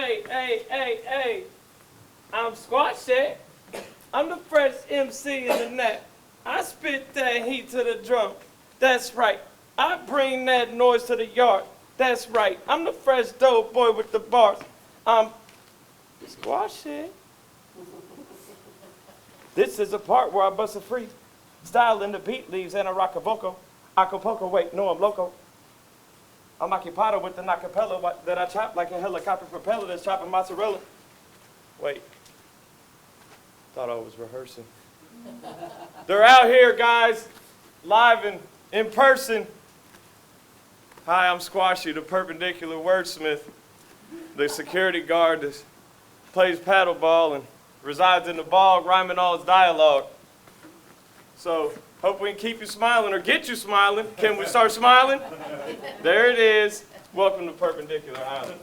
Hey. I'm Squashy. I'm the fresh MC in the net. I spit that heat to the drum. That's right. I bring that noise to the yard. That's right. I'm the fresh dope boy with the bars. I'm Squashy. This is the part where I bust a free style in the beat leaves and a rock-a-voco. Acapulco, wait, no, I'm loco. I'm occupado with the acapella that I chop like a helicopter propeller that's chopping mozzarella. Wait, thought I was rehearsing. They're out here, guys, live and in person. Hi, I'm Squashy, the perpendicular wordsmith, the security guard that plays paddleball and resides in the bog, rhyming all his dialogue. So, hope we can keep you smiling or get you smiling. Can we start smiling? There it is. Welcome to Perpendicular Island.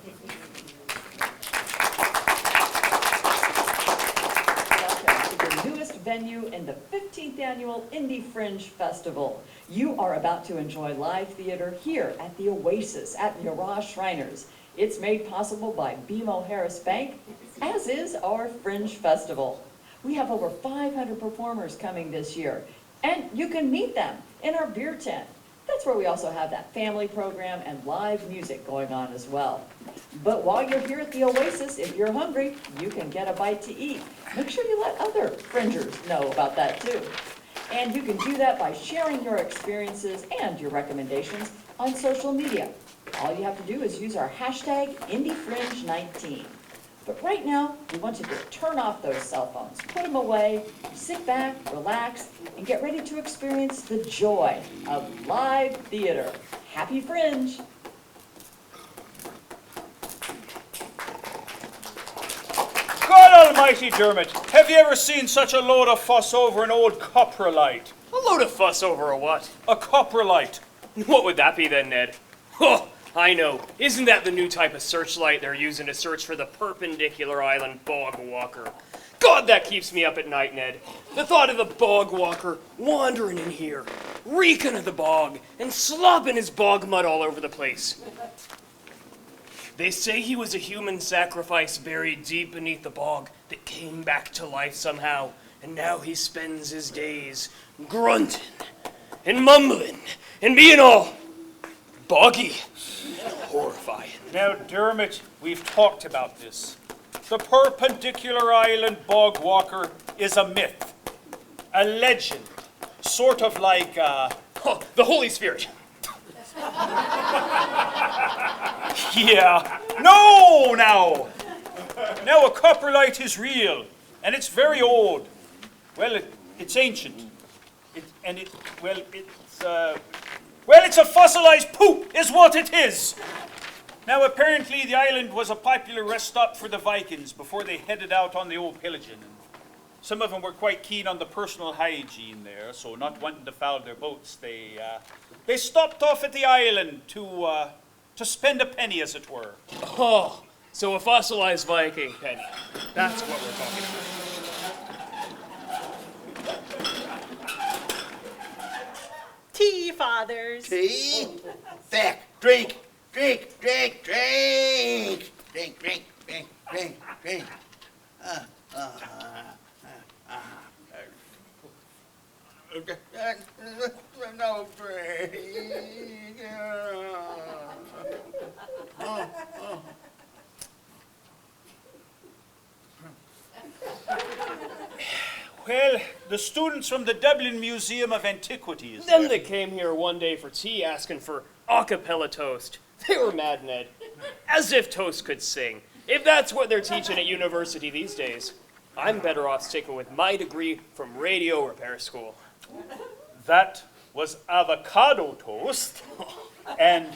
Welcome to the newest venue in the 15th Annual Indie Fringe Festival. You are about to enjoy live theater here at the Oasis at Mirage Shriners. It's made possible by BMO Harris Bank, as is our Fringe Festival. We have over 500 performers coming this year, and you can meet them in our beer tent. That's where we also have that family program and live music going on as well. But while you're here at the Oasis, if you're hungry, you can get a bite to eat. Make sure you let other fringers know about that too. And you can do that by sharing your experiences and your recommendations on social media. All you have to do is use our hashtag IndieFringe19. But right now, we want you to turn off those cell phones, put them away, sit back, relax, and get ready to experience the joy of live theater. Happy Fringe! God almighty, Dermot, have you ever seen such a load of fuss over an old coprolite? A load of fuss over a what? A coprolite. What would that be then, Ned? Oh, I know. Isn't that the new type of searchlight they're using to search for the perpendicular island bog walker? God, that keeps me up at night, Ned. The thought of the bog walker wandering in here, reeking of the bog, and slopping his bog mud all over the place. They say he was a human sacrifice buried deep beneath the bog that came back to life somehow, and now he spends his days grunting and mumbling and being all boggy. Horrifying. Now, Dermot, we've talked about this. The perpendicular island bog walker is a myth, a legend, sort of like, the Holy Spirit. yeah. No, now. Now, a coprolite is real, and it's very old. Well, it's ancient. It's a fossilized poop, is what it is. Now, apparently, the island was a popular rest stop for the Vikings before they headed out on the old pillaging. Some of them were quite keen on the personal hygiene there, so not wanting to foul their boats, they stopped off at the island to spend a penny, as it were. Oh, so a fossilized Viking penny. That's what we're talking about. Tea, fathers. Tea? Thick. Drink. No drink. Well, the students from the Dublin Museum of Antiquities. Them that came here one day for tea asking for a cappella toast. They were mad, Ned. As if toast could sing. If that's what they're teaching at university these days, I'm better off sticking with my degree from radio repair school. That was avocado toast. And,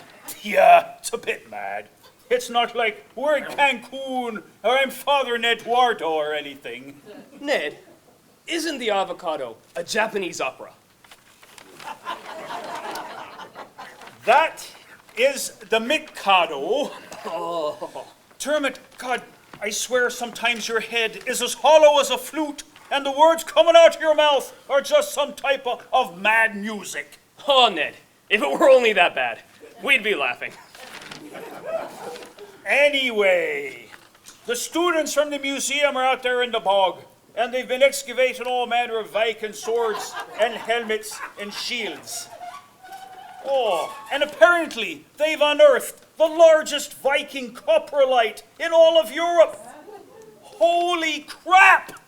yeah, it's a bit mad. It's not like we're in Cancun or I'm Father Eduardo or anything. Ned, isn't the avocado a Japanese opera? That is the Mikado. Oh. Dermot, God, I swear sometimes your head is as hollow as a flute and the words coming out of your mouth are just some type of mad music. Oh, Ned, if it were only that bad, we'd be laughing. Anyway, The students from the museum are out there in the bog, and they've been excavating all manner of Viking swords and helmets and shields. Oh, and apparently they've unearthed the largest Viking coprolite in all of Europe. Holy crap!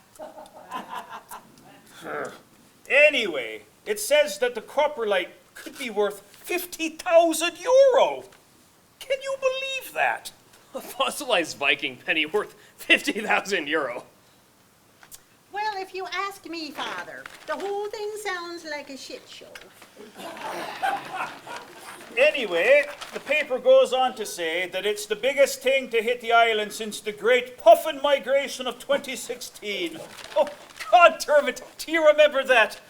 Anyway, it says that the coprolite could be worth 50,000 euro. Can you believe that? A fossilized Viking penny worth 50,000 euro. Well, if you ask me, Father, the whole thing sounds like a shit show. Anyway, the paper goes on to say that it's the biggest thing to hit the island since the great puffin migration of 2016. Oh, God damn it, do you remember that?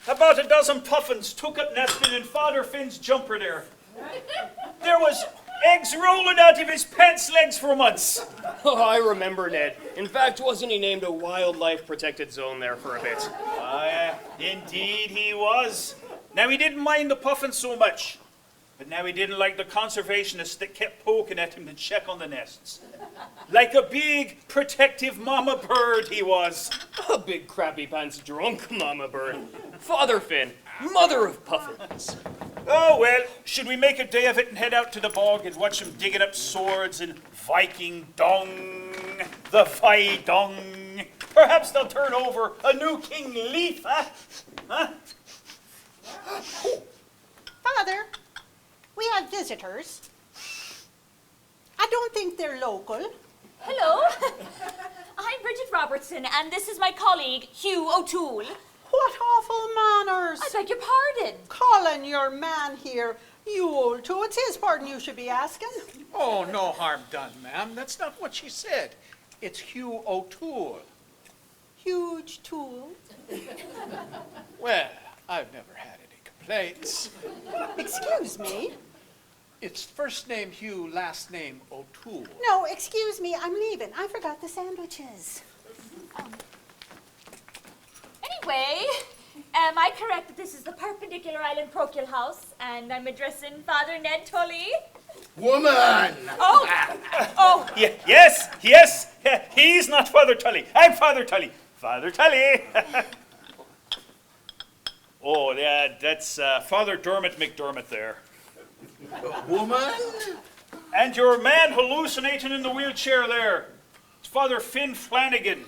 About a dozen puffins took up nesting in Father Finn's jumper there. There was eggs rolling out of his pants legs for months. Oh, I remember, Ned. In fact, wasn't he named a wildlife protected zone there for a bit? Indeed he was. Now, he didn't mind the puffins so much, but now he didn't like the conservationists that kept poking at him to check on the nests. Like a big, protective mama bird he was. A big crappy pants drunk mama bird. Father Finn, mother of puffins. Oh, well, should we make a day of it and head out to the bog and watch them digging up swords and Viking dung, the Vi-dung? Perhaps they'll turn over a new King Leaf, huh? Huh? Father, we have visitors. I don't think they're local. Hello, I'm Bridget Robertson, and this is my colleague, Hugh O'Toole. What awful manners! I beg your pardon. Calling your man here, you old two. It's his pardon you should be asking. Oh, no harm done, ma'am. That's not what she said. It's Hugh O'Toole. Huge tool. Well, I've never had any complaints. Excuse me. It's first name Hugh, last name O'Toole. No, excuse me, I'm leaving. I forgot the sandwiches. Anyway, am I correct that this is the Perpendicular Island Parochial House, and I'm addressing Father Ned Tully? Woman! Oh, Yes, he's not Father Tully. I'm Father Tully. Father Tully. Oh, yeah, that's Father Dermot McDermott there. Woman? And your man hallucinating in the wheelchair there. It's Father Finn Flanagan.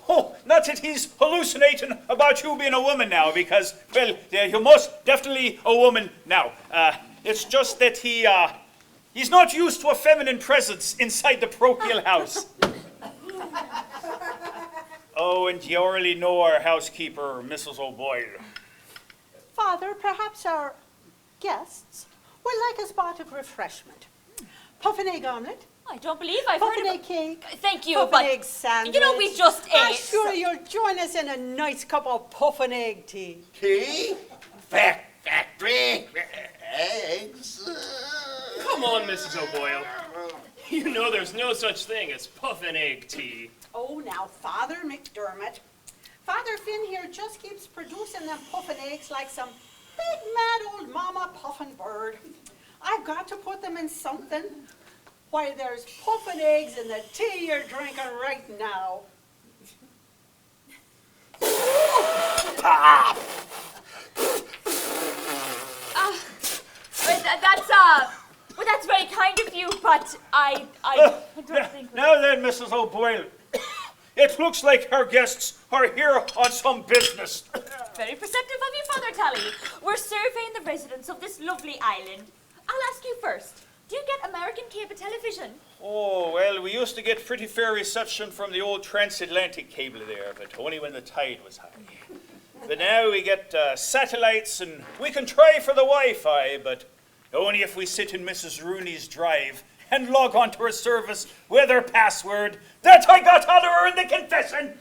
Oh, not that he's hallucinating about you being a woman now, because, well, you're most definitely a woman now. It's just that he's not used to a feminine presence inside the parochial house. Oh, and you already know our housekeeper, Mrs. O'Boyle. Father, perhaps our guests would like a spot of refreshment. Puffin egg omelette, I don't believe I've heard puffin of egg cake, Thank you, puffin but egg sandwich. you know, we just I'm ate. sure you'll join us in a nice cup of puffin egg tea. Tea? Factory? Eggs? Come on, Mrs. O'Boyle. You know there's no such thing as puffin egg tea. Oh, now, Father McDermott. Father Finn here just keeps producing them puffin eggs like some big mad old mama puffin bird. I've got to put them in something. Why, there's puffin eggs in the tea you're drinking right now. Well, that's very kind of you, but I don't think. Now then, Mrs. O'Boyle, it looks like our guests are here on some business. Very perceptive of you, Father Tully. We're surveying the residents of this lovely island. I'll ask you first. Do you get American cable television? Oh, well, we used to get pretty fair reception from the old transatlantic cable there, but only when the tide was high. But now we get satellites, and we can try for the Wi-Fi, but only if we sit in Mrs. Rooney's drive and log on to her service with her password that I got out of her in the confession.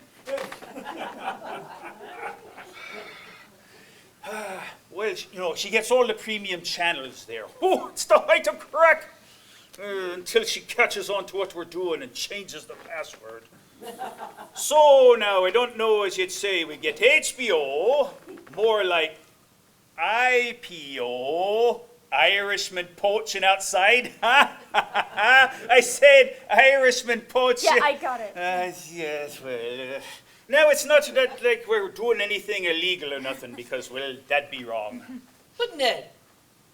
Well, you know, she gets all the premium channels there. Oh, it's the height of crack. Until she catches on to what we're doing and changes the password. So now, I don't know as you'd say, we get HBO, more like IPO, Irishman poaching outside? I said Irishman poaching. Yeah, I got it. Yes, well, now it's not that like we're doing anything illegal or nothing because, well, that'd be wrong. But Ned,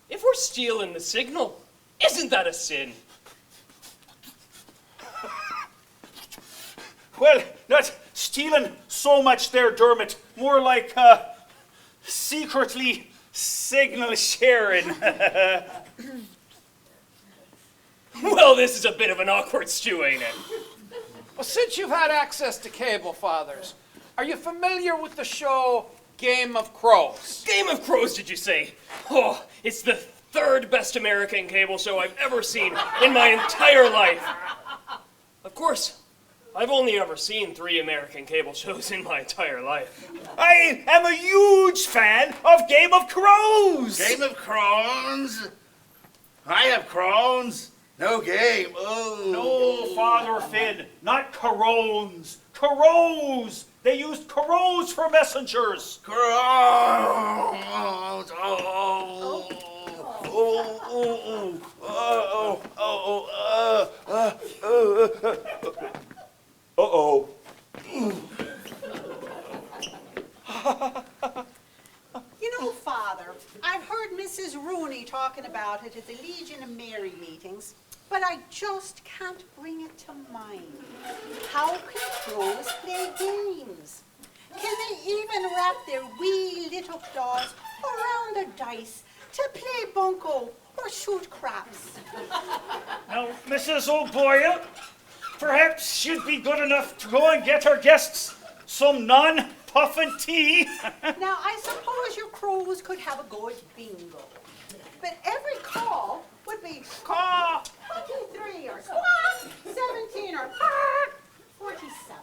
if we're stealing the signal, isn't that a sin? Well, not stealing so much there, Dermot. More like secretly signal sharing. Well, this is a bit of an awkward stew, ain't it? Well, since you've had access to cable, Fathers, are you familiar with the show Game of Crows? Game of Crows, did you say? Oh, it's the third best American cable show I've ever seen in my entire life. Of course, I've only ever seen 3 American cable shows in my entire life. I am a huge fan of Game of Crows. Game of Crones. I have crones. No game. Oh. No, Father Finn, not Corones. Crows. They used crows for messengers. Crones. Oh. Uh-oh. You know, Father, I've heard Mrs. Rooney talking about it at the Legion of Mary meetings, but I just can't bring it to mind. How can crows play games? Can they even wrap their wee little claws around the dice to play bunco or shoot craps? Now, Mrs. O'Boyle, perhaps you'd be good enough to go and get our guests some non-puffin tea. Now, I suppose your crows could have a good bingo, but every call would be caw 23 or squawk 17 or 47.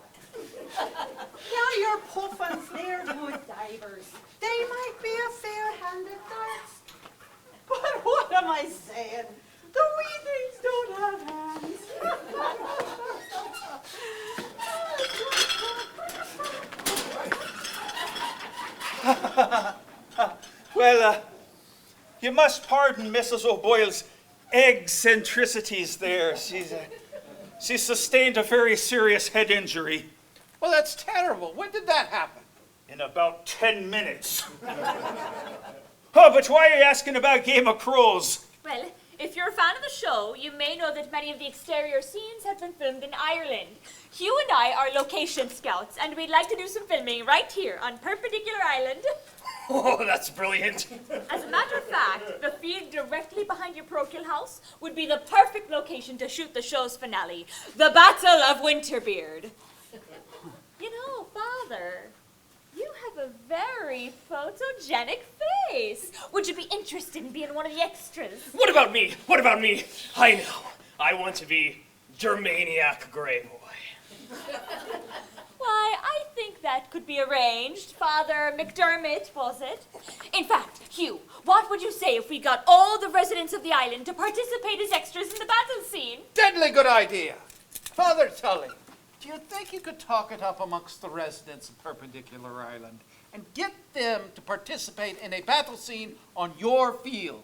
Now, your puffins, they're good divers. They might be a fair-handed darts. But what am I saying? The wee things don't have hands. Well, you must pardon Mrs. O'Boyle's eccentricities there. She sustained a very serious head injury Well, that's terrible. When did that happen? in about 10 minutes. Oh, but why are you asking about Game of Crows? Well, if you're a fan of the show, you may know that many of the exterior scenes have been filmed in Ireland. Hugh and I are location scouts, and we'd like to do some filming right here on Perpendicular Island. Oh, that's brilliant. As a matter of fact, the field directly behind your parochial house would be the perfect location to shoot the show's finale, the Battle of Winterbeard. You know, Father, you have a very photogenic face. Would you be interested in being one of the extras? What about me? What about me? I know. I want to be Germaniac Grey Boy. Why, I think that could be arranged. Father McDermott, was it? In fact, Hugh, what would you say if we got all the residents of the island to participate as extras in the battle scene? Deadly good idea. Father Tully, do you think you could talk it up amongst the residents of Perpendicular Island and get them to participate in a battle scene on your field?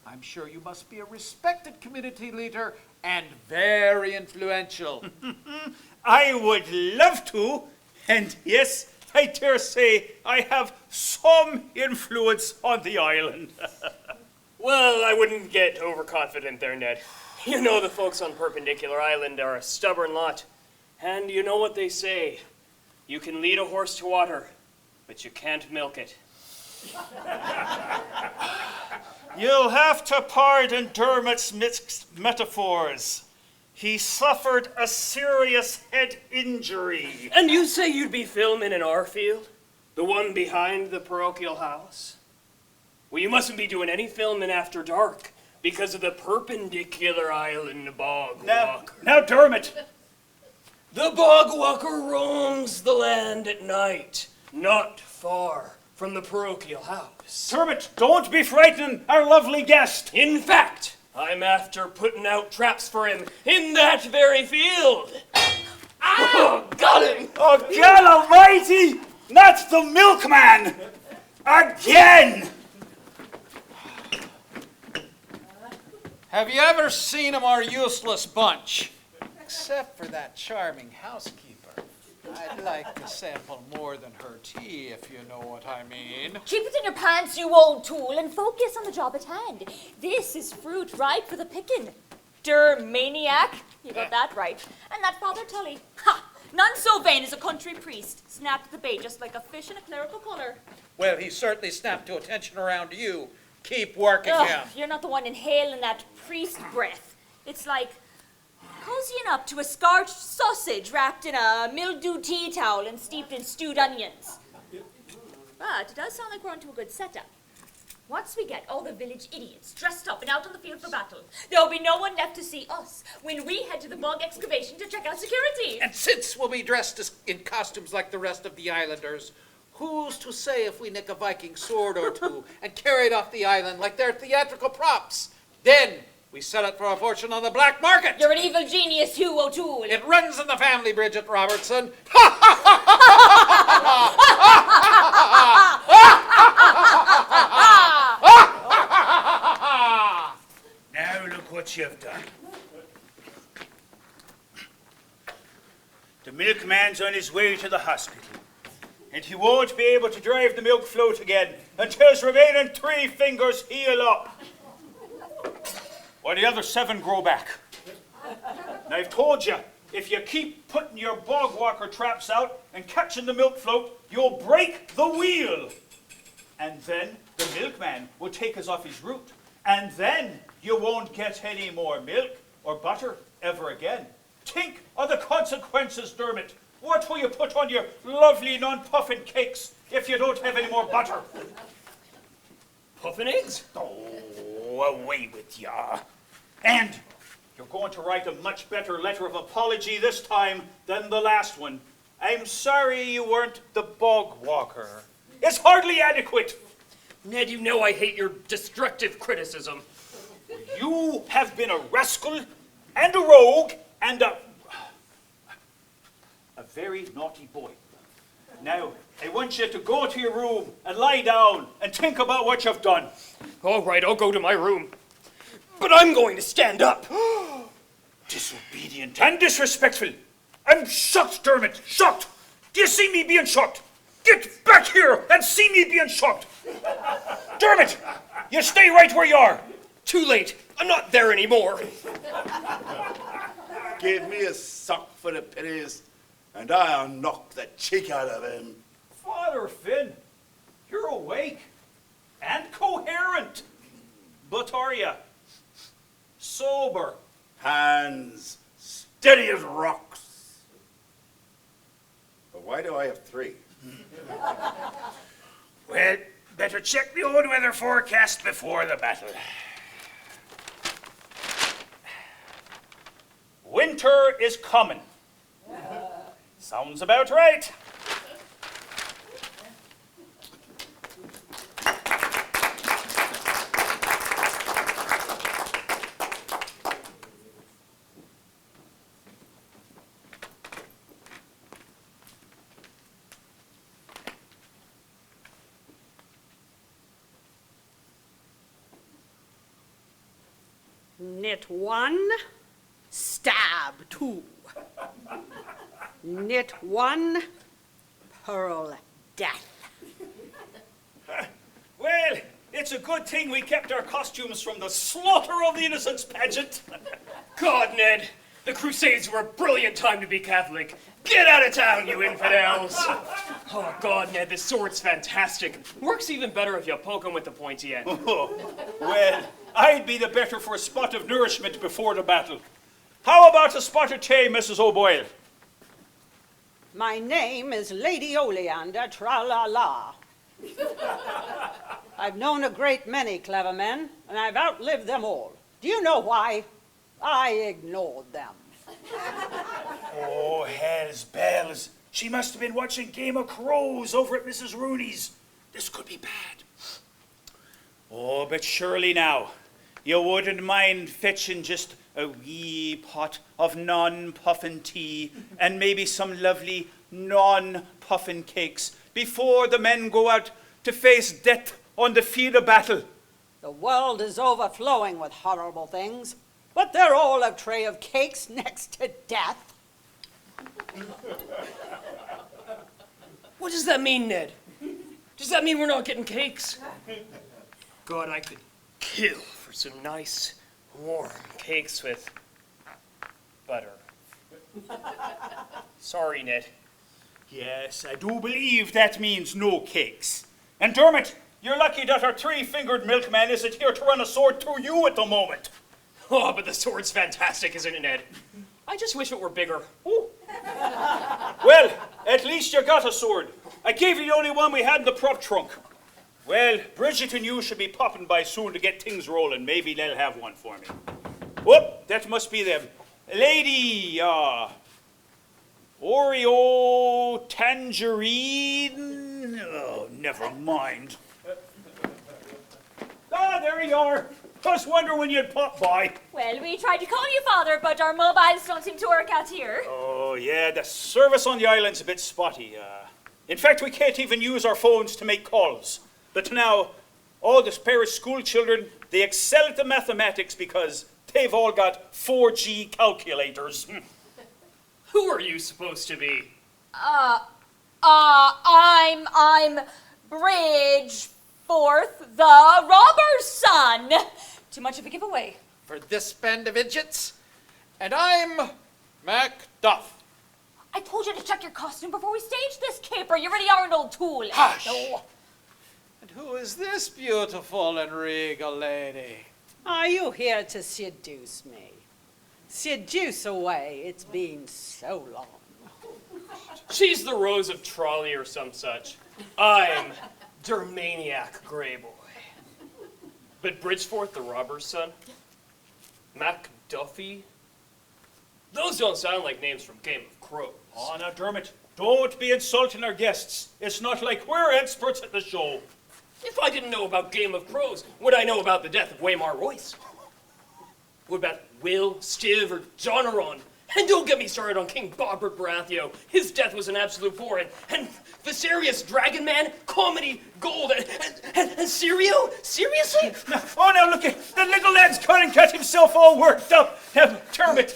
I'm sure you must be a respected community leader and very influential. I would love to, and yes, I dare say I have some influence on the island. Well, I wouldn't get overconfident there, Ned. You know the folks on Perpendicular Island are a stubborn lot. And you know what they say. You can lead a horse to water, but you can't milk it. You'll have to pardon Dermot's mixed metaphors. He suffered a serious head injury. And you say you'd be filming in our field? The one behind the parochial house? Well, you mustn't be doing any filming after dark because of the Perpendicular Island bog walker. Now, Dermot. The bog walker roams the land at night, not far from the parochial house. Dermot, don't be frightening our lovely guest. In fact, I'm after putting out traps for him in that very field. Oh, got him! Oh, God almighty! Not the milkman! Again! Have you ever seen a more useless bunch? Except for that charming housekeeper. I'd like to sample more than her tea, if you know what I mean. Keep it in your pants, you old tool, and focus on the job at hand. This is fruit ripe for the picking. Maniac. You got that right. And that Father Tully. Ha! None so vain as a country priest. Snapped at the bait just like a fish in a clerical collar. Well, he certainly snapped to attention around you. Keep working Ugh, him. you're not the one inhaling that priest breath. It's like cozying up to a scorched sausage wrapped in a mildewed tea towel and steeped in stewed onions. But it does sound like we're onto a good setup. Once we get all the village idiots dressed up and out on the field for battle, there'll be no one left to see us when we head to the bog excavation to check out security. And since we'll be dressed in costumes like the rest of the islanders, who's to say if we nick a Viking sword or two and carry it off the island like they're theatrical props? Then we sell it for a fortune on the black market. You're an evil genius, Hugh O'Toole. It runs in the family, Bridget Robertson. Now look what you've done. The milkman's on his way to the hospital, and he won't be able to drive the milk float again until his remaining 3 fingers heal up. Or the other 7 grow back. And I've told you, if you keep putting your bog walker traps out and catching the milk float, you'll break the wheel. And then the milkman will take us off his route. And then you won't get any more milk or butter ever again. Think of the consequences, Dermot. What will you put on your lovely non-puffin cakes if you don't have any more butter? Puffin eggs? Oh, away with ya. And you're going to write a much better letter of apology this time than the last one. I'm sorry you weren't the bog walker. It's hardly adequate. Ned, you know I hate your destructive criticism. You have been a rascal and a rogue and a very naughty boy. Now, I want you to go to your room and lie down and think about what you've done. All right, I'll go to my room. But I'm going to stand up. Disobedient and disrespectful. I'm shocked, Dermot, shocked. Do you see me being shocked? Get back here and see me being shocked. Dermot, you stay right where you are. Too late. I'm not there anymore. Give me a sock for the pennies, and I'll knock the cheek out of him. Father Finn, you're awake and coherent. But are you sober? Hands steady as rocks. But why do I have 3? Well, better check the old weather forecast before the battle. Winter is coming. Sounds about right. Knit 1, stab 2. Knit 1, pearl death. Well, it's a good thing we kept our costumes from the slaughter of the innocents pageant. God, Ned, the Crusades were a brilliant time to be Catholic. Get out of town, you infidels! Oh, God, Ned, this sword's fantastic. Works even better if you poke him with the pointy end. Oh, well, I'd be the better for a spot of nourishment before the battle. How about a spot of tea, Mrs. O'Boyle? My name is Lady Oleander Tra-la-la. I've known a great many clever men, and I've outlived them all. Do you know why? I ignored them. Oh, hell's bells. She must have been watching Game of Crows over at Mrs. Rooney's. This could be bad. Oh, but surely now, you wouldn't mind fetching just a wee pot of non-puffin tea and maybe some lovely non-puffin cakes before the men go out to face death on the field of battle. The world is overflowing with horrible things, but they're all a tray of cakes next to death. What does that mean, Ned? Does that mean we're not getting cakes? God, I could kill for some nice, warm cakes with butter. Sorry, Ned. Yes, I do believe that means no cakes. And Dermot, you're lucky that our three-fingered milkman isn't here to run a sword through you at the moment. Oh, but the sword's fantastic, isn't it, Ned? I just wish it were bigger. Ooh. Well, at least you got a sword. I gave you the only one we had in the prop trunk. Well, Bridget and you should be popping by soon to get things rolling. Maybe they'll have one for me. Whoop, that must be them. Lady, Oreo Tangerine? Oh, never mind. Ah, there you are. Just wonder when you'd pop by. Well, we tried to call you, Father, but our mobiles don't seem to work out here. Oh, yeah, the service on the island's a bit spotty. In fact, we can't even use our phones to make calls. But now, all the parish school children, they excel at the mathematics because they've all got 4G calculators. Who are you supposed to be? I'm Bridgeforth, the robber's son. Too much of a giveaway. For this band of idiots. And I'm Macduff. I told you to check your costume before we staged this caper. You really are an old tool. Hush. No. And who is this beautiful and regal lady? Are you here to seduce me? Seduce away, it's been so long. She's the Rose of Trolley or some such. I'm Dermaniac Greyboy. But Bridgeforth, the robber's son? Macduffy? Those don't sound like names from Game of Crows. Oh, now, Dermot, don't be insulting our guests. It's not like we're experts at the show. If I didn't know about Game of Crows, would I know about the death of Waymar Royce? What about Will, Stiv, or Jonaron? And don't get me started on King Bobbert Baratheon. His death was an absolute bore. And Viserius, Dragon Man, comedy gold. And Sirio? Seriously? Oh, now look, the little lad's got himself all worked up. Dermot,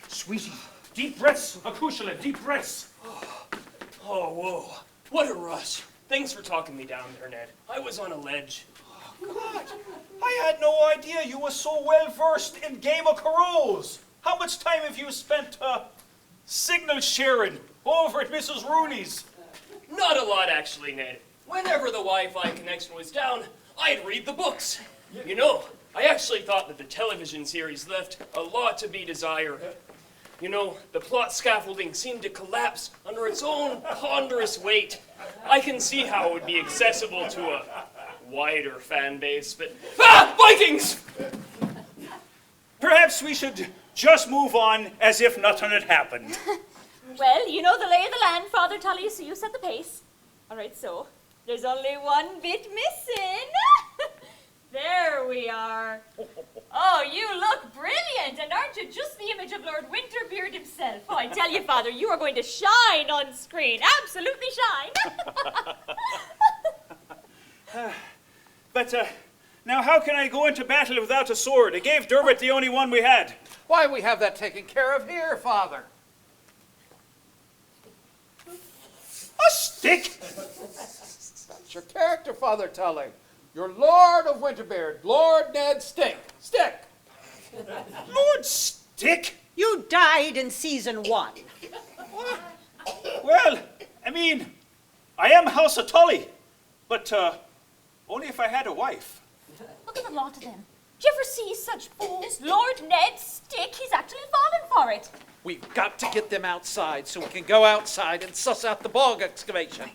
sweetie, deep breaths, Acushula, deep breaths. Oh, whoa. What a rush. Thanks for talking me down there, Ned. I was on a ledge. God, I had no idea you were so well versed in Game of Crows. How much time have you spent signal sharing over at Mrs. Rooney's? Not a lot, actually, Ned. Whenever the Wi-Fi connection was down, I'd read the books. You know, I actually thought that the television series left a lot to be desired. You know, the plot scaffolding seemed to collapse under its own ponderous weight. I can see how it would be accessible to a wider fan base, but... Ah! Vikings! Perhaps we should just move on as if nothing had happened. Well, you know the lay of the land, Father Tully, so you set the pace. All right, so there's only one bit missing. There we are. Oh, you look brilliant, and aren't you just the image of Lord Winterbeard himself? Oh, I tell you, Father, you are going to shine on screen. Absolutely shine. But now how can I go into battle without a sword? I gave Dermot the only one we had. Why, we have that taken care of here, Father. A stick? That's your character, Father Tully. You're Lord of Winterbeard, Lord Ned Stick. Stick! Lord Stick? You died in season 1. Well, I mean, I am House of Tully, but only if I had a wife. Look at the lot of them. Did you ever see such fools? Lord Ned Stick, he's actually fallen for it. We've got to get them outside so we can go outside and suss out the bog excavation.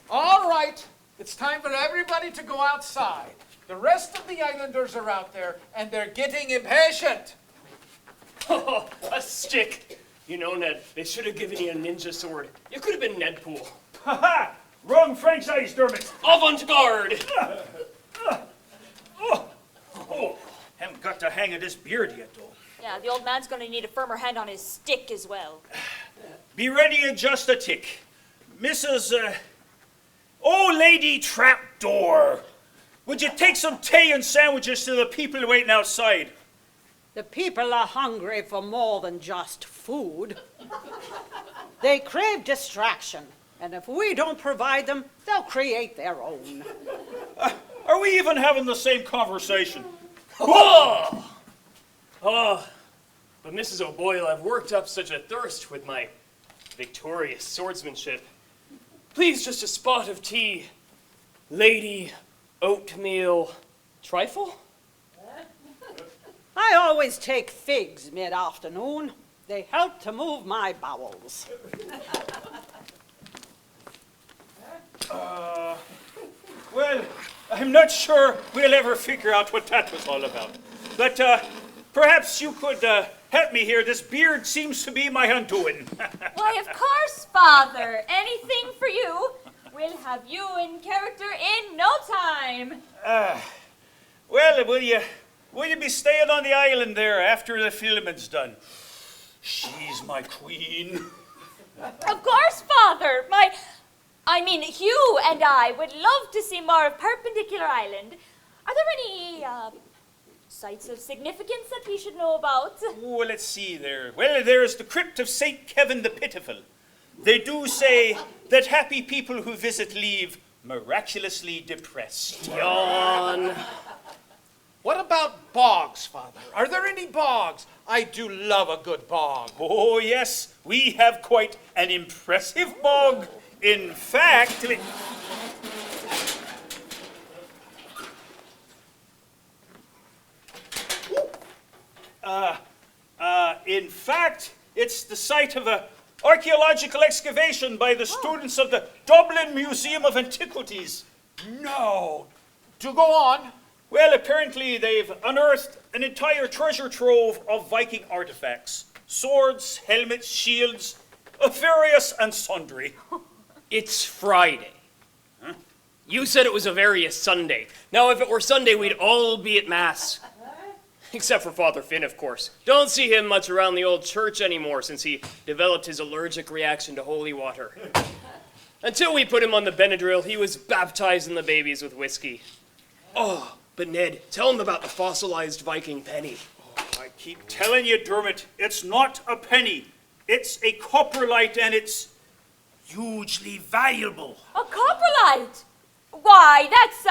All right, it's time for everybody to go outside. The rest of the islanders are out there, and they're getting impatient. Oh, a stick. You know, Ned, they should have given you a ninja sword. You could have been Nedpool. Ha ha! Wrong franchise, Dermot. Avant-garde. Oh, haven't got the hang of this beard yet, though. Yeah, the old man's going to need a firmer hand on his stick as well. Be ready in just a tick. Mrs. Oh, Lady Trapdoor. would you take some tea and sandwiches to the people waiting outside? The people are hungry for more than just food. They crave distraction, and if we don't provide them, they'll create their own. Are we even having the same conversation? Oh! Oh, but Mrs. O'Boyle, I've worked up such a thirst with my victorious swordsmanship. Please, just a spot of tea. Lady oatmeal trifle? I always take figs mid-afternoon. They help to move my bowels. Well, I'm not sure we'll ever figure out what that was all about. But perhaps you could help me here. This beard seems to be my undoing. Why, of course, Father. Anything for you. We'll have you in character in no time. Well, will you be staying on the island there after the filming's done? She's my queen. Of course, Father. Hugh and I would love to see more of Perpendicular Island. Are there any sites of significance that we should know about? Oh, let's see there. Well, there's the crypt of St. Kevin the Pitiful. They do say that happy people who visit leave miraculously depressed. Yawn. What about bogs, Father? Are there any bogs? I do love a good bog. Oh, yes, we have quite an impressive bog. In fact, it's the site of an archaeological excavation by the students of the Dublin Museum of Antiquities. No. Do go on. Well, apparently they've unearthed an entire treasure trove of Viking artifacts. Swords, helmets, shields, various and sundry. It's Friday. Huh? You said it was a various Sunday. Now, if it were Sunday, we'd all be at Mass. Except for Father Finn, of course. Don't see him much around the old church anymore since he developed his allergic reaction to holy water. Until we put him on the Benadryl, he was baptizing the babies with whiskey. Oh, but Ned, tell him about the fossilized Viking penny. I keep telling you, Dermot, it's not a penny. It's a coprolite, and it's hugely valuable. A coprolite? Why, that's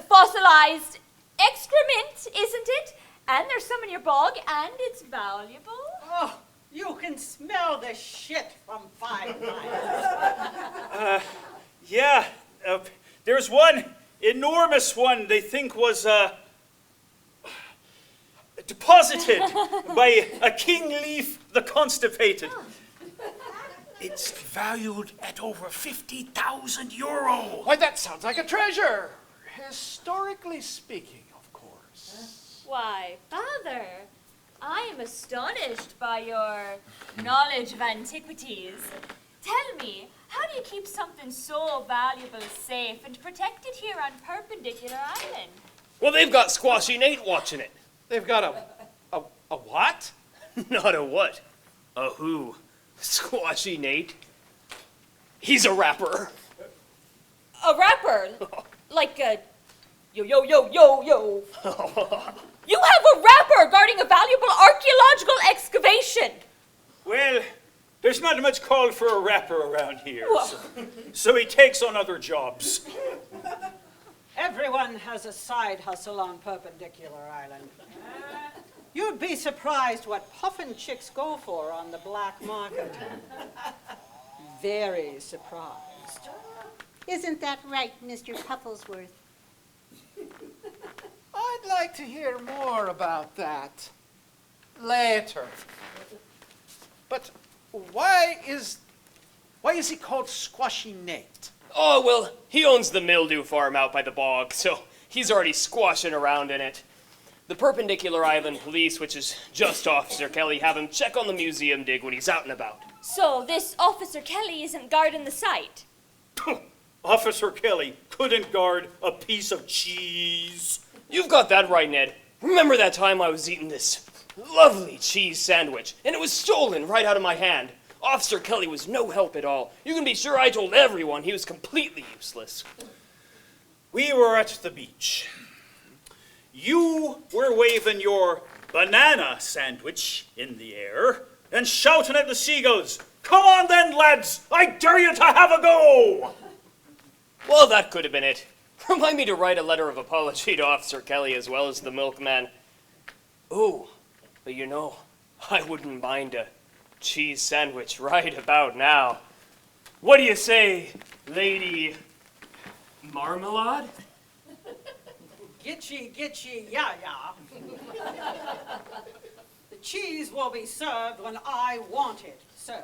fossilized excrement, isn't it? And there's some in your bog, and it's valuable. Oh, you can smell the shit from 5 miles. Yeah, there's one enormous one they think was deposited by a King Leaf the Constipated. It's valued at over 50,000 euro. Why, that sounds like a treasure. Historically speaking, of course. Why, Father, I am astonished by your knowledge of antiquities. Tell me, how do you keep something so valuable safe and protected here on Perpendicular Island? Well, they've got Squashy Nate watching it. They've got a what? Not a what? A who? Squashy Nate? He's a rapper. A rapper? Like a yo, yo, yo, yo, yo. You have a rapper guarding a valuable archaeological excavation. Well, there's not much call for a rapper around here, so he takes on other jobs. Everyone has a side hustle on Perpendicular Island. You'd be surprised what puffin chicks go for on the black market. Very surprised. Isn't that right, Mr. Pufflesworth? I'd like to hear more about that later. But why is he called Squashy Nate? Oh, well, he owns the mildew farm out by the bog, so he's already squashing around in it. The Perpendicular Island Police, which is just Officer Kelly, have him check on the museum dig when he's out and about. So this Officer Kelly isn't guarding the site? Officer Kelly couldn't guard a piece of cheese. You've got that right, Ned. Remember that time I was eating this lovely cheese sandwich, and it was stolen right out of my hand? Officer Kelly was no help at all. You can be sure I told everyone he was completely useless. we were at the beach. You were waving your banana sandwich in the air and shouting at the seagulls, "Come on then, lads, I dare you to have a go!" Well, that could have been it. Remind me to write a letter of apology to Officer Kelly as well as the milkman. Oh, but you know, I wouldn't mind a cheese sandwich right about now. What do you say, Lady Marmalade? Gitchy, yeah. The cheese will be served when I want it served.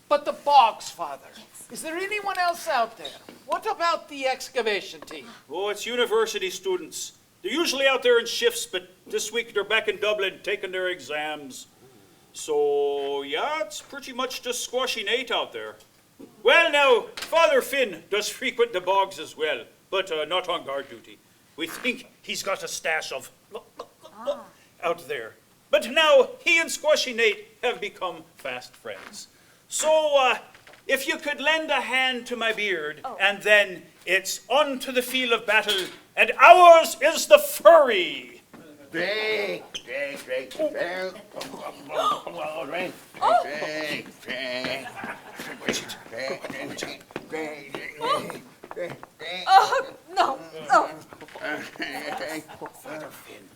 But the bogs, Father. Is there anyone else out there? What about the excavation team? Oh, it's university students. They're usually out there in shifts, but this week they're back in Dublin taking their exams. So, yeah, it's pretty much just Squashy Nate out there. Well, now, Father Finn does frequent the bogs as well, but not on guard duty. We think he's got a stash of out there. But now, he and Squashy Nate have become fast friends. So, if you could lend a hand to my beard, and then it's on to the field of battle, and ours is the furry. Drink. Oh, no. Oh. Father Finn.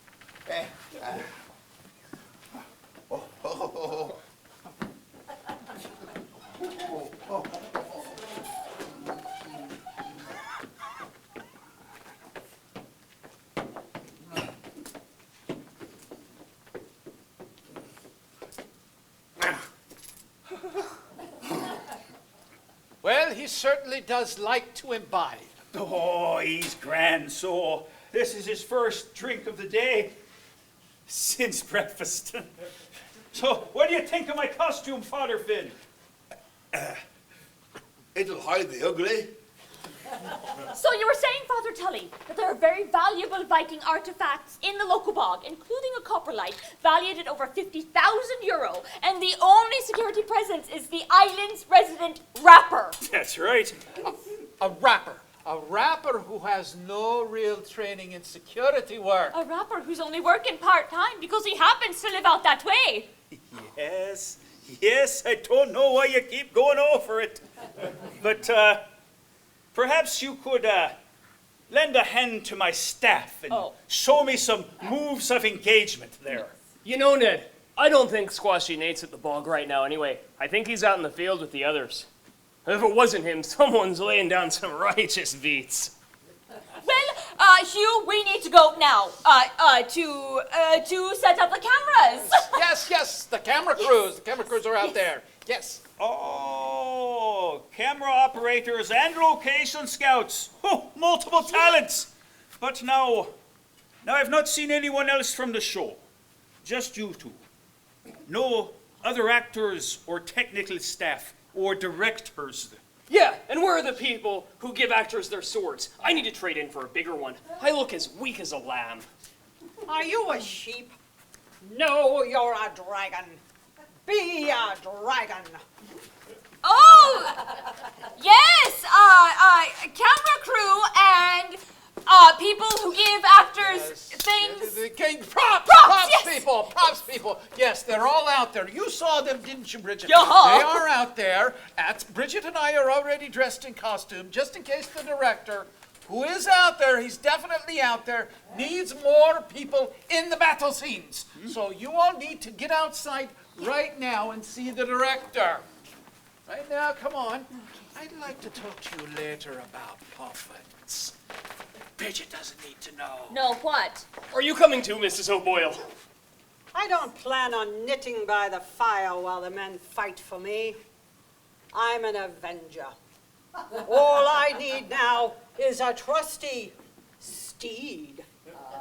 Well, he certainly does like to imbibe. Oh, he's grand, so this is his first drink of the day since breakfast. So, what do you think of my costume, Father Finn? It'll hide the ugly. So you were saying, Father Tully, that there are very valuable Viking artifacts in the local bog, including a copper light valued at over 50,000 euro, and the only security presence is the island's resident rapper. That's right. A rapper who has no real training in security work. A rapper who's only working part-time because he happens to live out that way. Yes, I don't know why you keep going over it. But, perhaps you could, lend a hand to my staff and show me some moves of engagement there. You know, Ned, I don't think Squashy Nate's at the bog right now anyway. I think he's out in the field with the others. If it wasn't him, someone's laying down some righteous beats. Well, Hugh, we need to go now, to set up the cameras. Yes, the camera crews. The camera crews are out there. Yes. Oh, camera operators and location scouts. Oh, multiple talents. But now I've not seen anyone else from the show. Just you two. No other actors or technical staff or directors. Yeah, and where are the people who give actors their swords? I need to trade in for a bigger one. I look as weak as a lamb. Are you a sheep? No, you're a dragon. Be a dragon. Oh, yes, camera crew and people who give actors things. Props yes. people. Yes, they're all out there. You saw them, didn't you, Bridget? Yeah. They are out there. Bridget and I are already dressed in costume, just in case the director, who is out there, he's definitely out there, needs more people in the battle scenes. So you all need to get outside right now and see the director. Right now, come on. I'd like to talk to you later about puffins. Bridget doesn't need to know. No, what? Are you coming too, Mrs. O'Boyle? I don't plan on knitting by the fire while the men fight for me. I'm an avenger. All I need now is a trusty steed.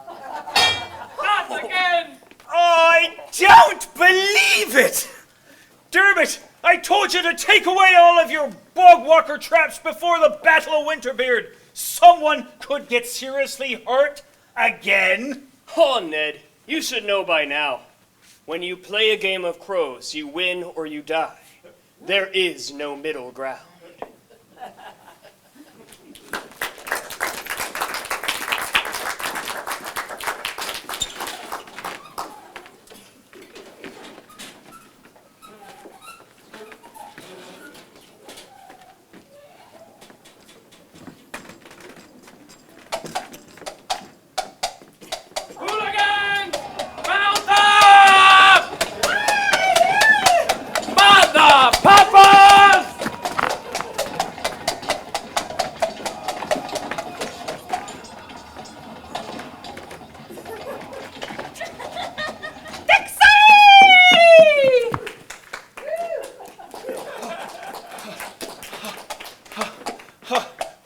Not again! I don't believe it! Dermot, I told you to take away all of your bog walker traps before the Battle of Winterbeard. Someone could get seriously hurt again. Oh, Ned, you should know by now. When you play a game of crows, you win or you die. There is no middle ground.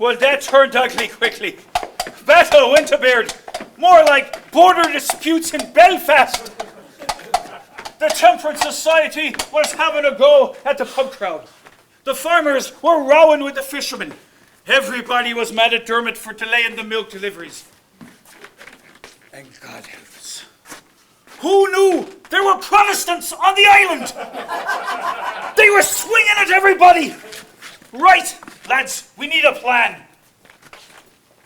Well, that turned ugly quickly. Battle of Winterbeard, more like border disputes in Belfast. The Temperance Society was having a go at the pub crowd. The farmers were rowing with the fishermen. Everybody was mad at Dermot for delaying the milk deliveries. And God help us, who knew there were Protestants on the island? They were swinging at everybody. Right, lads, we need a plan.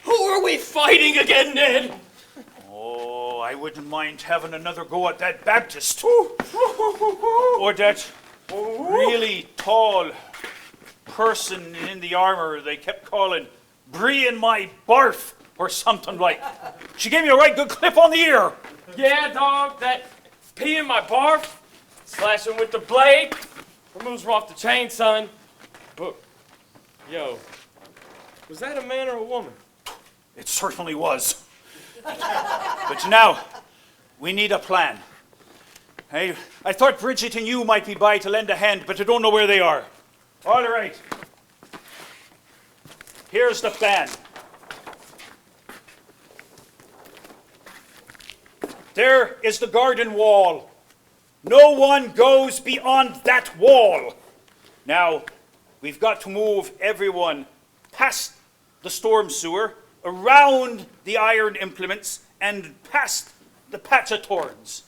Who are we fighting again, Ned? Oh, I wouldn't mind having another go at that Baptist. Or that really tall person in the armor they kept calling Brie in my barf or something like. She gave me a right good clip on the ear. Yeah, dog, that pee in my barf, slashing with the blade, removes her off the chain, son. But, yo, was that a man or a woman? It certainly was. But now, we need a plan. I thought Bridget and you might be by to lend a hand, but I don't know where they are. All right. Here's the plan. There is the garden wall. No one goes beyond that wall. Now, we've got to move everyone past the storm sewer, around the iron implements, and past the patch of thorns.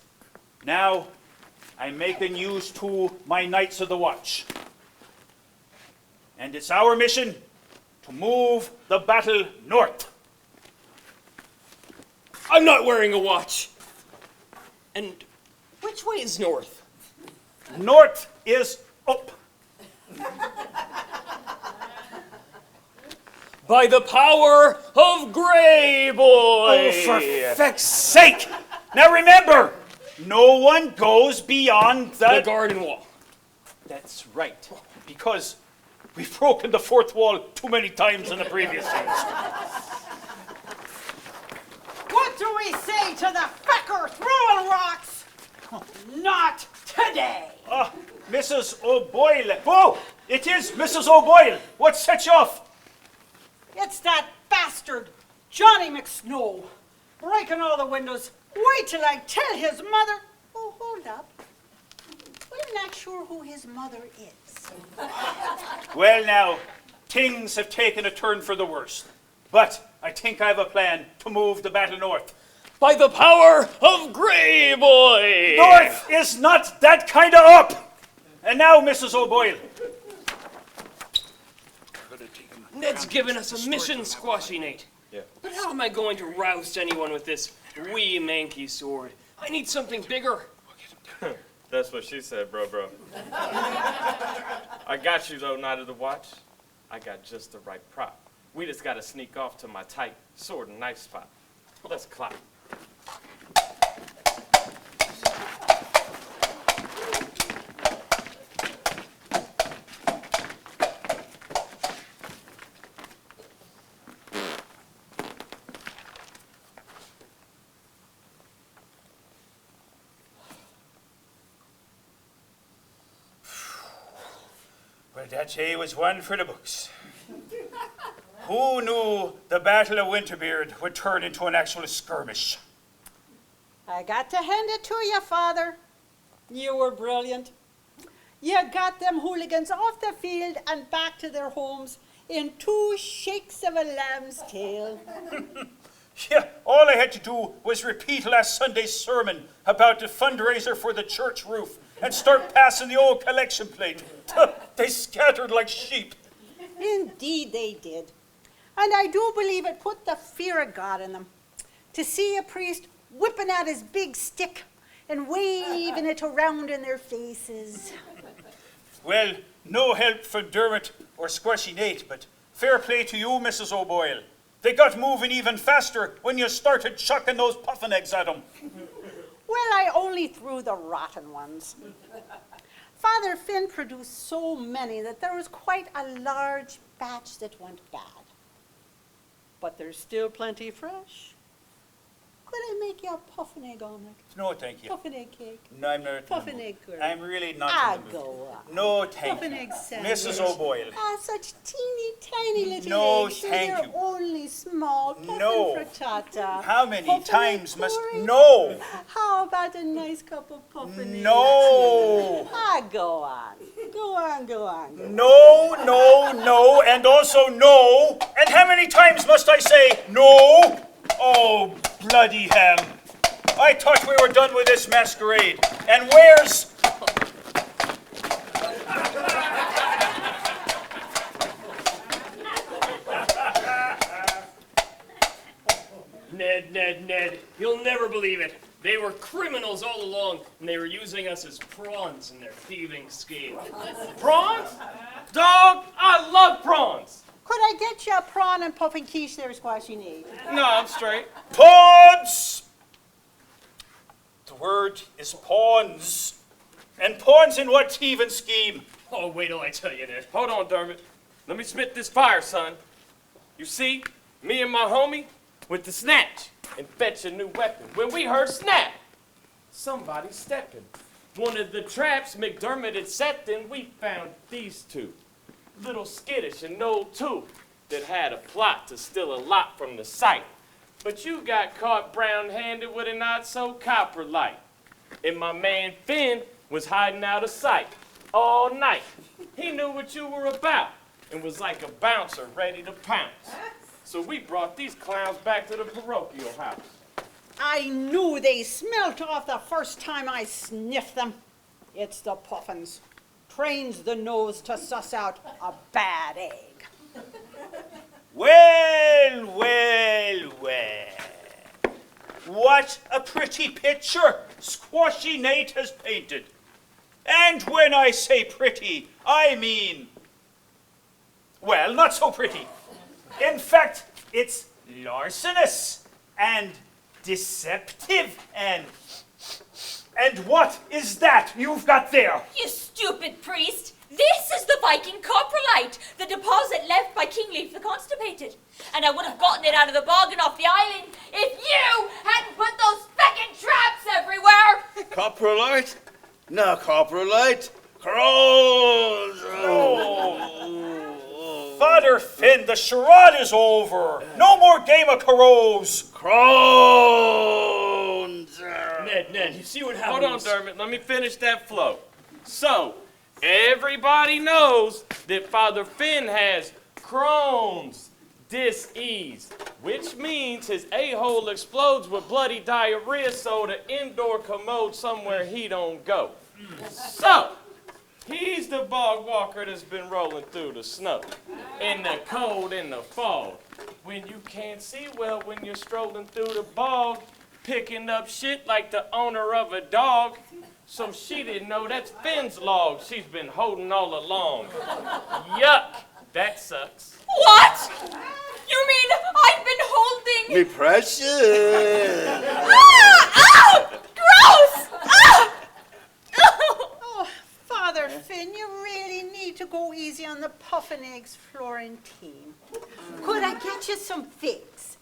Now, I'm making use to my Knights of the Watch. And it's our mission to move the battle north. I'm not wearing a watch. And which way is north? North is up. By the power of Grey Boy! Oh, for feck's sake! Now remember, no one goes beyond the garden wall. That's right, because we've broken the fourth wall too many times in the previous years. What do we say to the fecker throwing rocks? Not today. Mrs. O'Boyle. Oh, it is Mrs. O'Boyle. What set you off? It's that bastard, Johnny McSnow, breaking all the windows. Wait till I tell his mother. Oh, hold up. We're not sure who his mother is. Well, now, things have taken a turn for the worse. But I think I have a plan to move the battle north. By the power of Grey Boy! North is not that kind of up. And now, Mrs. O'Boyle. Ned's given us a mission, Squashy Nate. Yeah. But how am I going to roust anyone with this wee manky sword? I need something bigger. That's what she said, bro. I got you, though, Knight of the Watch. I got just the right prop. We just gotta sneak off to my tight sword and knife spot. Let's climb. Well, that day was one for the books. Who knew the Battle of Winterbeard would turn into an actual skirmish? I got to hand it to you, Father. You were brilliant. You got them hooligans off the field and back to their homes in 2 shakes of a lamb's tail. Yeah, all I had to do was repeat last Sunday's sermon about the fundraiser for the church roof and start passing the old collection plate. They scattered like sheep. Indeed they did. And I do believe it put the fear of God in them. To see a priest whipping out his big stick and waving it around in their faces. Well, no help from Dermot or Squashy Nate, but fair play to you, Mrs. O'Boyle. They got moving even faster when you started chucking those puffin eggs at them. Well, I only threw the rotten ones. Father Finn produced so many that there was quite a large batch that went bad. But there's still plenty fresh. Could I make you a puffin egg omelet? No, thank you. Puffin egg cake? No, I'm not. in the Puffin mood. egg curry? I'm really not Ah, in the mood. go on. No, thank Puffin you. egg sandwich. Mrs. O'Boyle. Ah, such teeny tiny little No, eggs. thank They're you. only small. Puffin No. frittata. How many Puffin times egg must... curry? No! How about a nice cup of puffin egg? No! Ah, go on. Go on, go on. Go on. No, no, no, and also no. And how many times must I say no? Oh, bloody hell. I thought we were done with this masquerade. And where's... Ned, you'll never believe it. They were criminals all along, and they were using us as prawns in their thieving scheme. Prawns? Dog, I love prawns. Could I get you a prawn and puffin quiche there, Squashy Nate? No, I'm straight. Pawns! The word is pawns. And pawns in what thieving scheme? Oh, wait till I tell you, Ned. Hold on, Dermot. Let me spit this fire, son. You see, me and my homie went to snatch and fetch a new weapon. When we heard snap, somebody stepping. One of the traps McDermott had set in, we found these two. Little skittish and old too, that had a plot to steal a lot from the site. But you got caught brown-handed with a not-so-copper light. And my man Finn was hiding out of sight all night. He knew what you were about and was like a bouncer ready to pounce. So we brought these clowns back to the parochial house. I knew they smelt off the first time I sniffed them. It's the puffins. Trains the nose to suss out a bad egg. Well, well, well. What a pretty picture Squashy Nate has painted. And when I say pretty, I mean, well, not so pretty. In fact, it's larcenous and deceptive and what is that you've got there? You stupid priest! This is the Viking coprolite, the deposit left by King Leif the Constipated. And I would have gotten it out of the bog and off the island if you hadn't put those feckin' traps everywhere! Coprolite? No coprolite. Crows. Father Finn, the charade is over. No more game of carouse. Crones. Ned, you see what Hold happens? on, Dermot. Let me finish that flow. So, everybody knows that Father Finn has Crohn's dis-ease, which means his a-hole explodes with bloody diarrhea, so the indoor commode somewhere he don't go. So, he's the bog walker that's been rolling through the snow, in the cold, in the fog, when you can't see well when you're strolling through the bog, picking up shit like the owner of a dog. So she didn't know that's Finn's log she's been holding all along. Yuck, that sucks. What? You mean I've been holding... Me precious. Ow! Gross! Ah! Oh, Father Finn, you really need to go easy on the puffin eggs, Florentine. Could I get you some figs?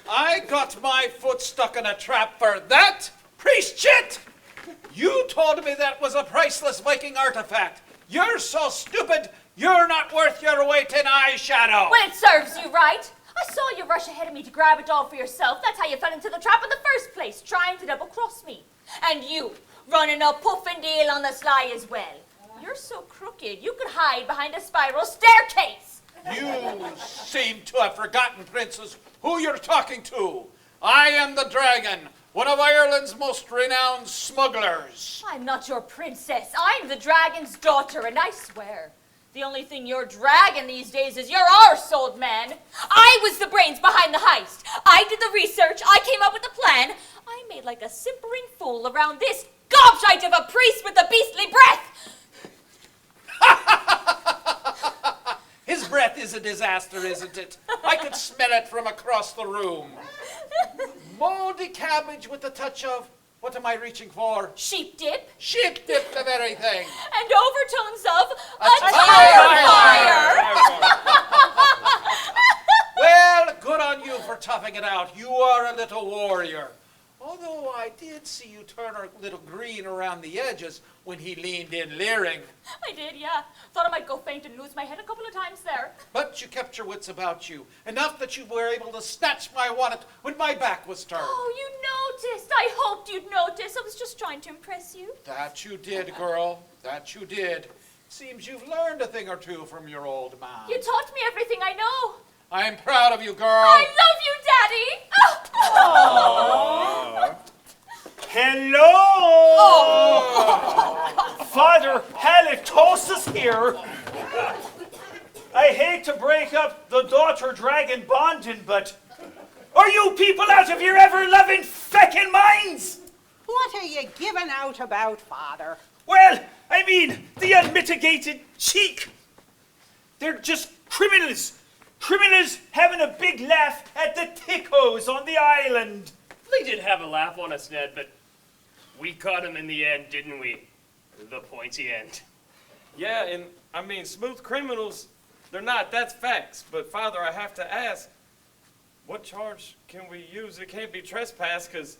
I got my foot stuck in a trap for that, priest shit! You told me that was a priceless Viking artifact. You're so stupid, you're not worth your weight in eyeshadow. Well, it serves you right. I saw you rush ahead of me to grab it all for yourself. That's how you fell into the trap in the first place, trying to double-cross me. And you, running a puffin deal on the sly as well. You're so crooked, you could hide behind a spiral staircase. You seem to have forgotten, princess, who you're talking to. I am the dragon, one of Ireland's most renowned smugglers. I'm not your princess. I'm the dragon's daughter, and I swear, the only thing you're dragging these days is your arse, old man. I was the brains behind the heist. I did the research. I came up with the plan. I made like a simpering fool around this gobshite of a priest with the beastly breath. His breath is a disaster, isn't it? I could smell it from across the room. Moldy cabbage with a touch of, what am I reaching for? Sheep dip. Sheep dip, the very thing. And overtones of a tire tire fire. Well, good on you for for toughing it out. You are a little warrior. Although I did see you turn a little green around the edges when he leaned in leering. I did, yeah. Thought I might go faint and lose my head a couple of times there. But you kept your wits about you, enough that you were able to snatch my wallet when my back was turned. Oh, you noticed. I hoped you'd notice. I was just trying to impress you. That you did, girl. That you did. Seems you've learned a thing or two from your old man. You taught me everything I know. I'm proud of you, girl. I love you, Daddy. Oh. Hello! Father Halitosis here. I hate to break up the daughter-dragon bonding, but are you people out of your ever-loving feckin' minds? What are you giving out about, Father? Well, I mean, the unmitigated cheek. They're just criminals. Criminals having a big laugh at the tickos on the island. They did have a laugh on us, Ned, but we caught him in the end, didn't we? The pointy end. Yeah, and I mean, smooth criminals, they're not, that's facts. But Father, I have to ask, what charge can we use? It can't be trespass, because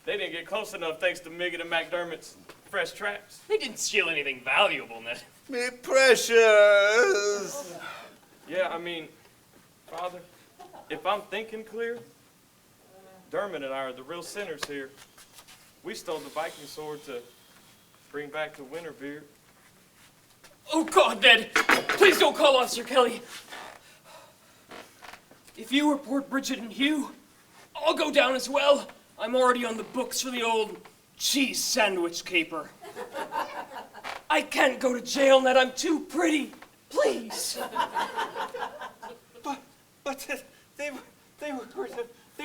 they didn't get close enough thanks to Miggin and McDermott's fresh traps. They didn't steal anything valuable, Ned. Me precious. Yeah, I mean, Father, if I'm thinking clear, Dermot and I are the real sinners here. We stole the Viking sword to bring back the Winterbeard. Oh, God, Ned! Please don't call Officer Kelly. If you report Bridget and Hugh, I'll go down as well. I'm already on the books for the old cheese sandwich caper. I can't go to jail, Ned. I'm too pretty. Please. But they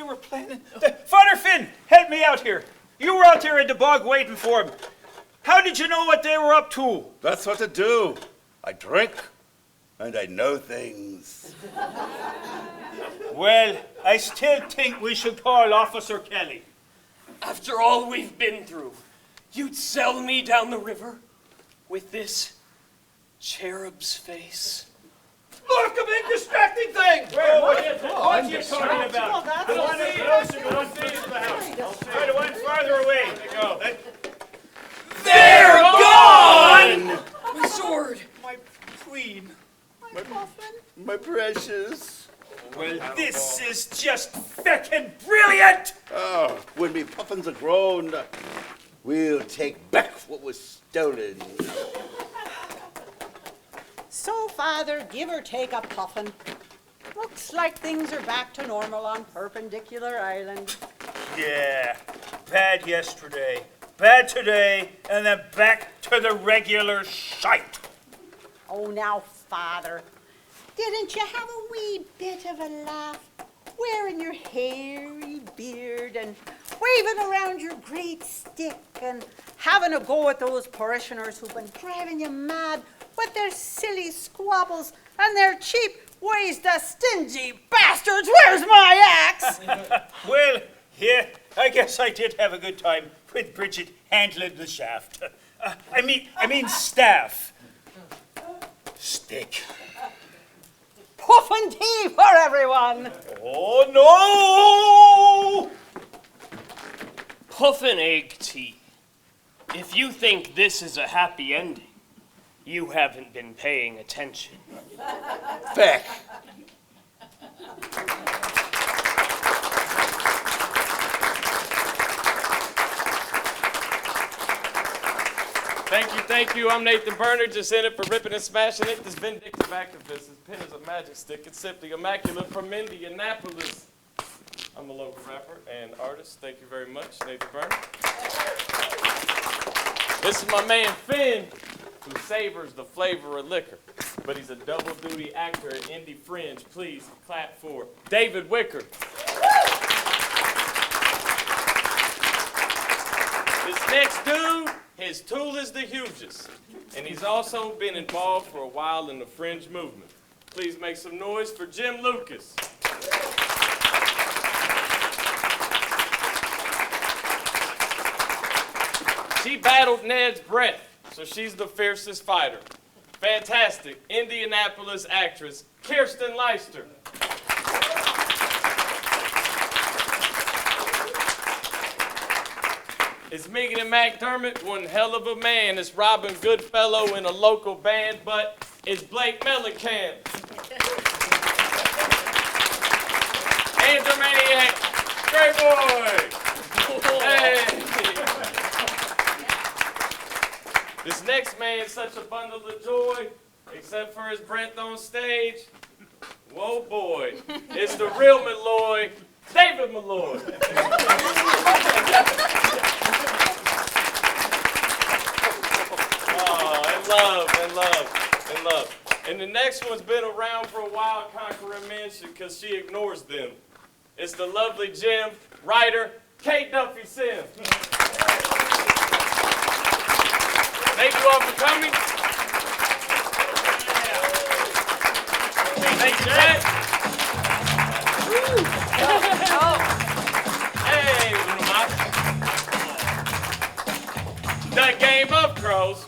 were planning. Father Finn, help me out here. You were out there in the bog waiting for him. How did you know what they were up to? That's what I do. I drink, and I know things. Well, I still think we should call Officer Kelly. After all we've been through, you'd sell me down the river with this cherub's face? Look, a big distracting thing! What are you talking about? The one that's closer, the one closer to the house. Or the one farther away. They're gone! My sword! My queen. My precious. Well, this is just feckin' brilliant! Oh, when me puffins are grown, we'll take back what was stolen. So, Father, give or take a puffin. Looks like things are back to normal on Perpendicular Island. Yeah, bad yesterday, bad today, and then back to the regular shite. Oh, now, Father, didn't you have a wee bit of a laugh, wearing your hairy beard and waving around your great stick and having a go at those parishioners who've been driving you mad with their silly squabbles and their cheap ways, the stingy bastards? Where's my axe? Well, yeah, I guess I did have a good time with Bridget handling the shaft. I mean staff. Stick. Puff and tea for everyone. Oh, no! Puff and egg tea. If you think this is a happy ending, you haven't been paying attention. Back. Thank you. I'm Nathan Berner, just in it for ripping and smashing it. This vindictive activist, his pen is a magic stick. It's simply immaculate from Indianapolis. I'm a local rapper and artist. Thank you very much, Nathan Berner. This is my man Finn, who savors the flavor of liquor, but he's a double duty actor at Indie Fringe. Please clap for David Wicker. This next dude, his tool is the hugest, and he's also been involved for a while in the fringe movement. Please make some noise for Jim Lucas. She battled Ned's breath, so she's the fiercest fighter. Fantastic Indianapolis actress, Kirsten Leister. It's Megan and McDermott, one hell of a man. It's Robin Goodfellow in a local band, but it's Blake Mellencamp. Andrew Maniac, great boy. Hey. This next man's such a bundle of joy, except for his breath on stage. Whoa, boy. It's the real Malloy, David Malloy. And love. And the next one's been around for a while, conquering mention, because she ignores them. It's the lovely Jim, writer, Kate Duffy Sims. Thank you all for coming. Thank you, Jack. Hey, little mouse. The game of crows.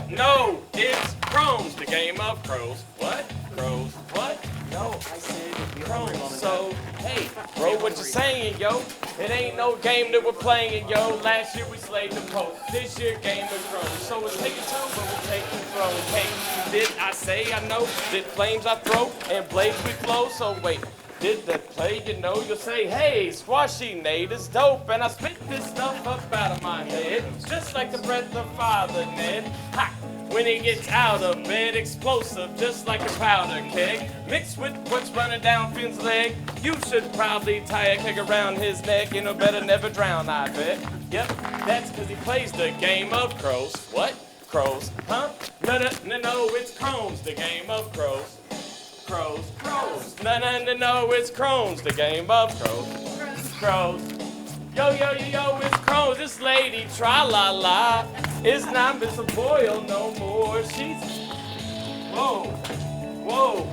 No, it's crones. The game of crows. What? Crows. What? No, I said crones. So, hey, bro, what you saying, yo? It ain't no game that we're playing, yo. Last year we slayed the Pope. This year, game of crows. So we're taking two, but we're taking throne. Hey, did I say I know that flames I throw and blades we flow? So wait. Did that play, you know, you'll say, hey, squashy Nate is dope, and I spit this stuff up out of my head, just like the breath of Father Ned. Ha! When he gets out of bed, explosive, just like a powder keg, mixed with what's running down Finn's leg. You should probably tie a keg around his neck, you know, better never drown, I bet. Yep, that's because he plays the game of crows. What? Crows, huh? No, it's crones, the game of crows. Crows. No, it's crones, the game of crows. Yo, it's crones, this lady, tra-la-la, is not Miss Boyle no more, she's, whoa,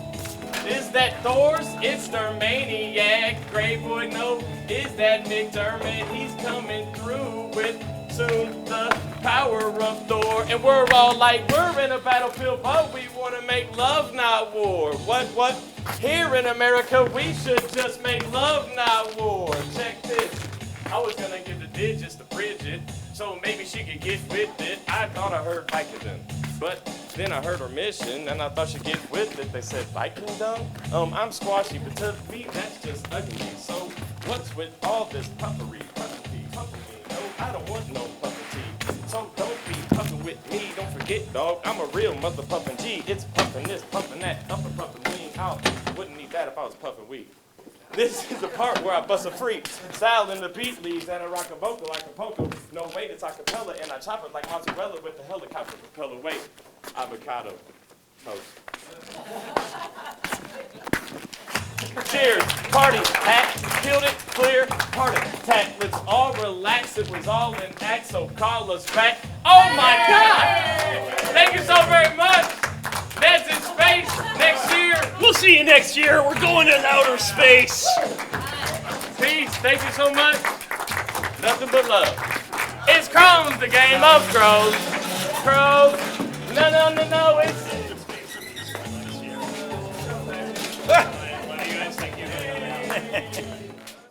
is that Thor's? It's their maniac, Grey Boy, no, is that McDermott, he's coming through with soon the power of Thor, and we're all like, we're in a battlefield, but we want to make love, not war. What? Here in America, we should just make love, not war. Check this. I was gonna give the digits to Bridget, so maybe she could get with it. I thought I heard Vicodin, but then I heard her mission, and I thought she'd get with it. They said Vikingdom? I'm squashy, but to me, that's just ugly. So what's with all this puffery? No, I don't want no puffin' so don't be puffin' with me. Don't forget, dog, I'm a real mother puffin' G. It's puffin' this, puffin' that, puffin' weed. I wouldn't need that if I was puffin' weed. This is the part where I bust a freak. Style in the beat leaves and I rock a vocal like a poco. No wait, it's acapella and I chop it like mozzarella with the helicopter propeller. Wait, avocado toast. Cheers, party, hat, killed it, clear, heart attack. Let's all relax, it was all an act, so call us back. Oh my God! Thank you so very much. Ned's in space next year. We'll see you next year. We're going in outer space. Peace, thank you so much. Nothing but love. It's Crones, the game of crows. Crows, no, it's